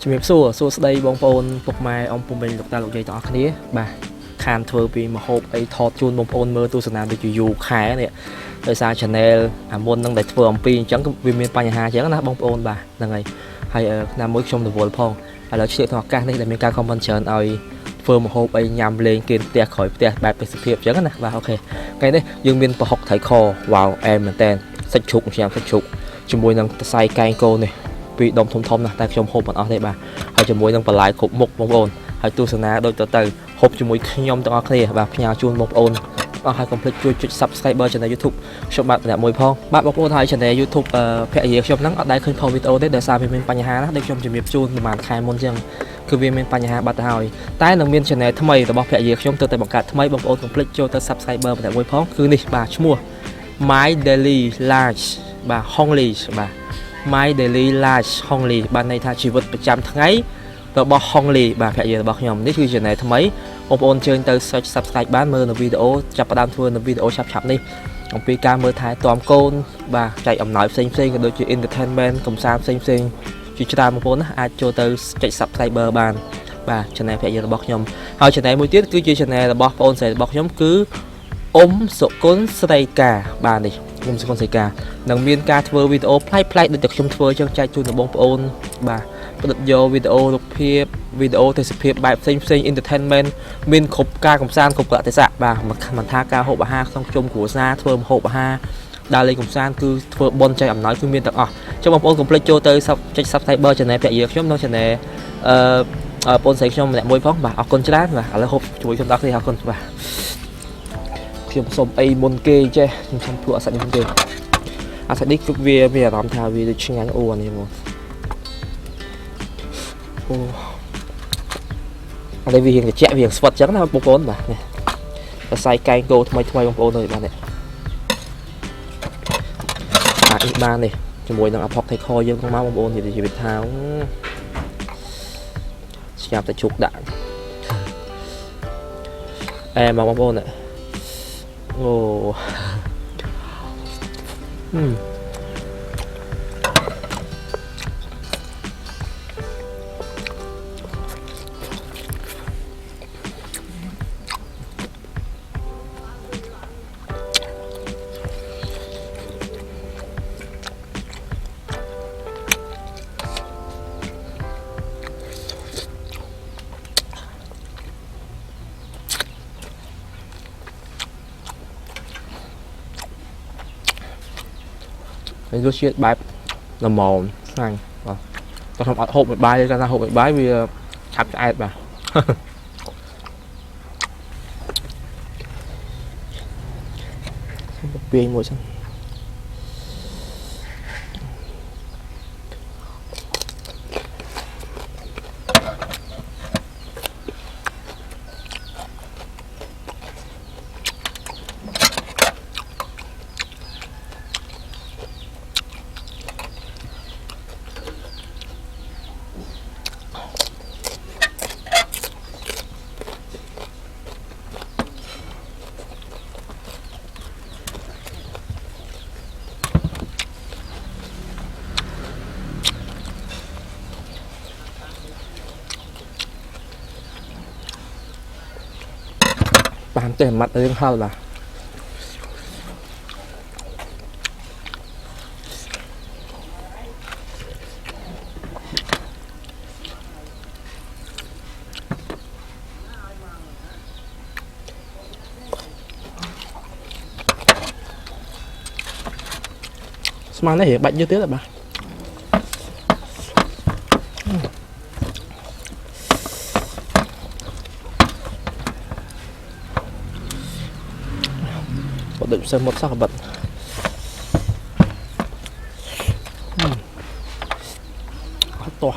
ជំរាបសួរស្ដីបងប្អូនពុកម៉ែអ៊ំពុំបេងលោកតាលោកយាយទាំងអស់គ្នាបាទខានធ្វើពីមហូបអីថតជូនបងប្អូនមើលទស្សនាដូចយូរខែនេះដោយសារ channel អាមុននឹងដែលធ្វើអំពីអញ្ចឹងវាមានបញ្ហាអញ្ចឹងណាបងប្អូនបាទហ្នឹងហើយហើយឆ្នាំមួយខ្ញុំរវល់ផងឥឡូវឆ្លៀតក្នុងឱកាសនេះដែលមានការ comment ច្រើនឲ្យធ្វើមហូបអីញ៉ាំលេងគេផ្ទះក្រោយផ្ទះបែបទេសភាពអញ្ចឹងណាបាទអូខេថ្ងៃនេះយើងមានប្រហុកថៃខវ៉ាវអែមមែនតើសាច់ជ្រូកខ្ញុំសាច់ជ្រូកជាមួយនឹងសរសៃកែងគោនេះពីដុំធំៗណាស់តែខ្ញុំហូបមិនអស់ទេបាទហើយជាមួយនឹងបន្លែគ្រប់មុខបងប្អូនហើយទស្សនាដូចទៅហូបជាមួយខ្ញុំទាំងអស់គ្នាបាទផ្ញើជូនបងប្អូនអស់ហើយកុំភ្លេចជួយចុច Subscriber Channel YouTube ខ្ញុំបាទម្នាក់មួយផងបាទបងប្អូនហើយ Channel YouTube ភរិយាខ្ញុំហ្នឹងអត់ដែលឃើញផុសវីដេអូទេដោយសារវាមានបញ្ហាណាដូចខ្ញុំជំរាបជូនប្រហែលខែមុនអញ្ចឹងគឺវាមានបញ្ហាបាត់ទៅហើយតែនឹងមាន Channel ថ្មីរបស់ភរិយាខ្ញុំទៅតែបង្កើតថ្មីបងប្អូនកុំភ្លេចចូលទៅ Subscriber ម្នាក់មួយផងគឺនេះបាទឈ្មោះ My Daily Life បាទ Hongli បាទ My Daily Life Hongli បានន័យថាជីវិតប្រចាំថ្ងៃរបស់ Hongli បាទភរិយារបស់ខ្ញុំនេះគឺ Channel ថ្មីបងប្អូនជើញទៅ search Subscribe បានមើលនៅវីដេអូចាប់ផ្ដើមធ្វើនៅវីដេអូឆាប់ៗនេះអំពីការមើលថែទាំកូនបាទចែកអំណោយផ្សេងៗក៏ដូចជា entertainment កំសាន្តផ្សេងៗជាច្រើនបងប្អូនណាអាចចូលទៅចុច Subscriber បានបាទ Channel ភរិយារបស់ខ្ញុំហើយ Channel មួយទៀតគឺជា Channel របស់បងប្អូនស្រីរបស់ខ្ញុំគឺអ៊ំសុគន្ធស្រីកាបាទនេះអ៊ំសុគន្ធស្រីកានឹងមានការធ្វើវីដេអូប្លែកៗដូចតែខ្ញុំធ្វើចឹងចែកជូនដល់បងប្អូនបាទផ្ដិតយកវីដេអូរូបភាពវីដេអូទេសភាពបែបផ្សេងៗ entertainment មានគ្រប់ការកំសាន្តគ្រប់កលៈទេសៈបាទមិនថាការហូបអាហារក្នុងជុំគ្រួសារធ្វើម្ហូបអាហារដើរលេងកំសាន្តគឺធ្វើបុណ្យចែកអំណោយគឺមានទាំងអស់ចឹងបងប្អូនកុំភ្លេចចូលទៅចុច Subscriber Channel ភរិយាខ្ញុំនៅ Channel បងប្អូនស្រីខ្ញុំម្នាក់មួយផងបាទអរគុណច្រើនបាទឥឡូវហូបជួយខ្ញុំដល់គ្នាអរគុណបាទខ្ញុំសុំអីមុនគេចេះខ្ញុំសុំភ្លក់អាសាច់នេះមុនគេអាសាច់នេះគឺវាមានអារម្មណ៍ថាវាដូចឆ្ងាញ់អូអានេះមកអូអានេះវារៀងត្រជាក់វារៀងស្វិតចឹងណាបងប្អូនបាទនេះសរសៃកែងគោថ្មីបងប្អូនអើយបាទនេះបាទនេះបាននេះជាមួយនឹងអាផុកថៃខយើងផងមកបងប្អូននិយាយជីវិតថាស្ញាប់តែជុកដាក់អែបងប្អូនអូរសជាតិបែបល្មមឆ្ងាញ់បាទតែខ្ញុំអត់ហូបមួយបាយទេគាត់ថាហូបមួយបាយវាឆាប់ឆ្អែតបាទខ្ញុំពៀងមួយសិនបានទេម៉ាត់រឿងហល់បាទស្មាននេះរៀងបាច់យឺតទៀតបាទដូចផ្សេងមកសោះបាត់អត់តោះ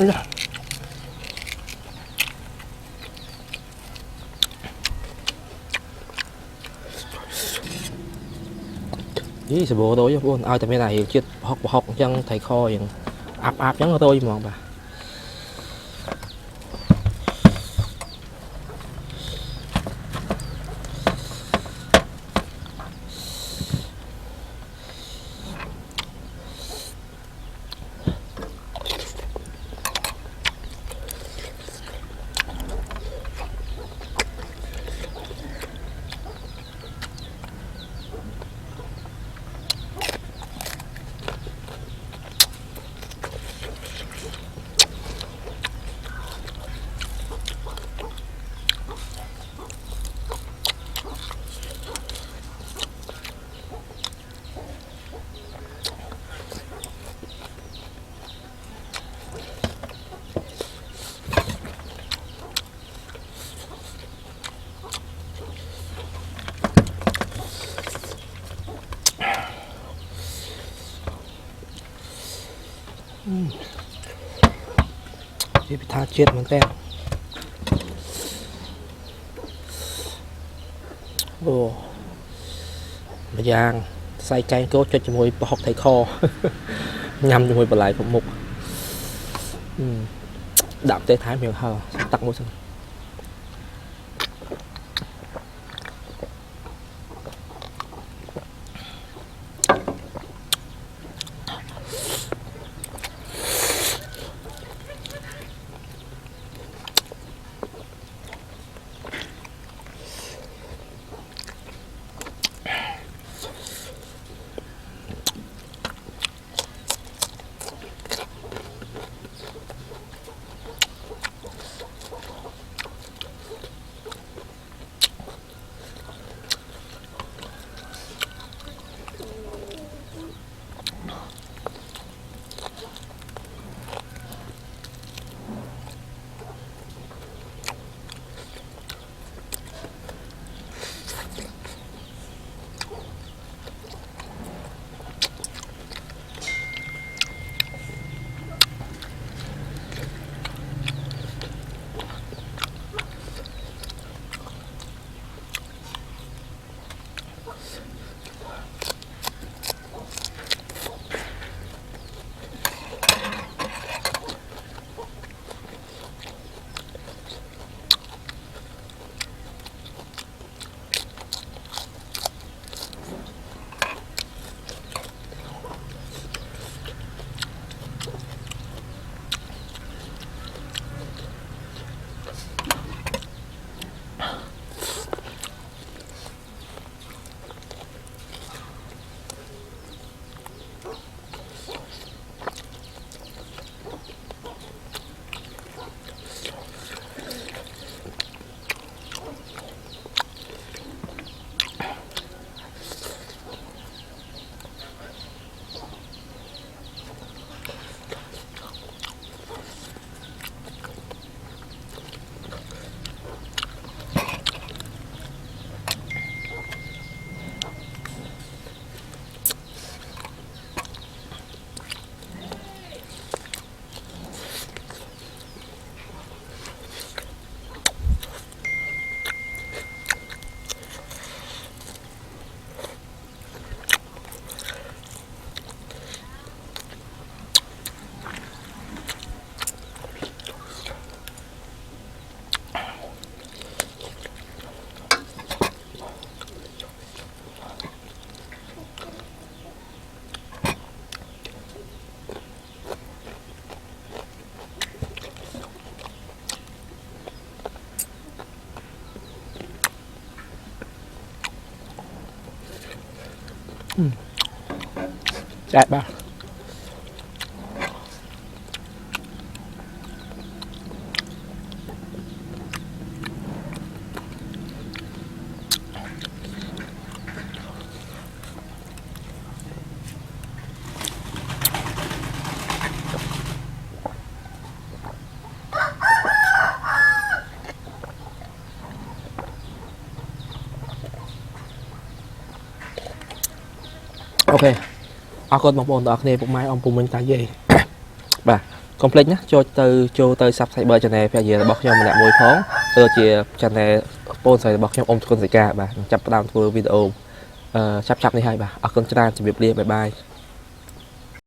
Ý sờ bộ tôi buồn ai tại mấy này chết học chân thầy kho vậy áp trắng của tôi mà bà thì bị tha chết bằng tem ồ mà giang xay cay cố cho mùi học thầy kho nhằm cho mùi bà lại cũng mục đạp tới thái miệng hờ tặng một sân đẹp ba ok អរគុណបងប្អូនទាំងអស់គ្នាពុកម៉ែអំពុំមិញតាយាយបាទ complete ណាចូលទៅ subscriber channel ភរិយារបស់ខ្ញុំម្នាក់មួយផងទៅជា channel បងស្រីរបស់ខ្ញុំអ៊ំគុណសិកាបាទចាប់ផ្ដើមធ្វើវីដេអូឆាប់ៗនេះហើយបាទអរគុណច្រើនជម្រាបលាបាយបាយ